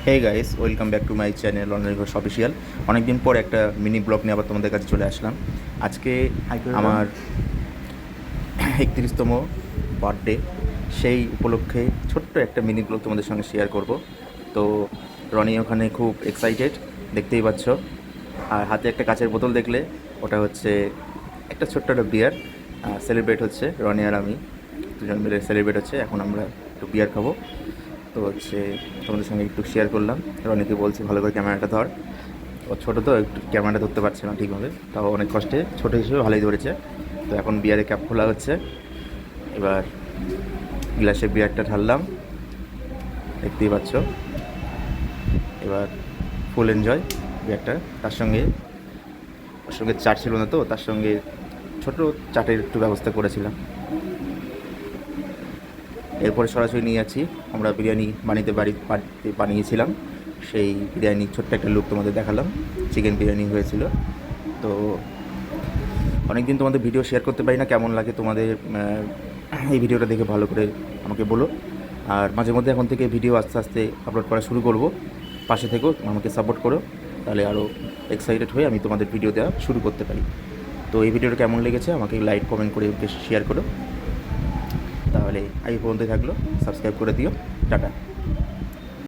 Hey guys, welcome back to my channel online Ghosh official. অনেকদিন পর একটা মিনি ব্লগ নিয়ে আবার তোমাদের কাছে চলে আসলাম। আজকে আমার 31তম বার্থডে, সেই উপলক্ষে ছোট্ট একটা মিনি ব্লগ তোমাদের সঙ্গে শেয়ার করব। তো রনি ওখানে খুব এক্সাইটেড, দেখতেই পাচ্ছ। আর হাতে একটা কাচের বোতল দেখলে ওটা হচ্ছে একটা ছোট্ট একটা বিয়ার। সেলিব্রেট হচ্ছে, রনি আর আমি দুজন মিলে সেলিব্রেট হচ্ছে। এখন আমরা একটু বিয়ার খাবো। তো হচ্ছে তোমাদের সঙ্গে একটু শেয়ার করলাম। রনিকে বলছি ভালো করে ক্যামেরাটা ধর। ও ছোটো তো, একটু ক্যামেরাটা ধরতে পারছে না ঠিকভাবে, তাও অনেক কষ্টে ছোটো হিসেবে ভালোই ধরেছে। তো এখন বিয়ারের ক্যাপ খোলা হচ্ছে। এবার গ্লাসে বিয়ারটা ঢাললাম, দেখতেই পাচ্ছ। এবার ফুল এনজয় বিয়ারটা। তার সঙ্গে ওর সঙ্গে চাট ছিল না, তো তার সঙ্গে ছোটো চাটের একটু ব্যবস্থা করেছিলাম। এরপরে সরাসরি নিয়ে যাচ্ছি, আমরা বিরিয়ানি বাড়িতে বানিয়েছিলাম। সেই বিরিয়ানির ছোট্ট একটা লুক তোমাদের দেখালাম। চিকেন বিরিয়ানি হয়েছিল। তো অনেক দিন তোমাদের ভিডিও শেয়ার করতে পারি না, কেমন লাগে তোমাদের এই ভিডিওটা দেখে ভালো করে আমাকে বলো। আর মাঝে মধ্যে এখন থেকে ভিডিও আস্তে আস্তে আপলোড করা শুরু করব। পাশে থেকেও আমাকে সাপোর্ট করো, তাহলে আরও এক্সাইটেড হয়ে আমি তোমাদের ভিডিও দেওয়া শুরু করতে পারি। তো এই ভিডিওটা কেমন লেগেছে আমাকে লাইক কমেন্ট করে শেয়ার করো। তাহলে এই পর্যন্তই থাকলো, সাবস্ক্রাইব করে দিও। টাটা।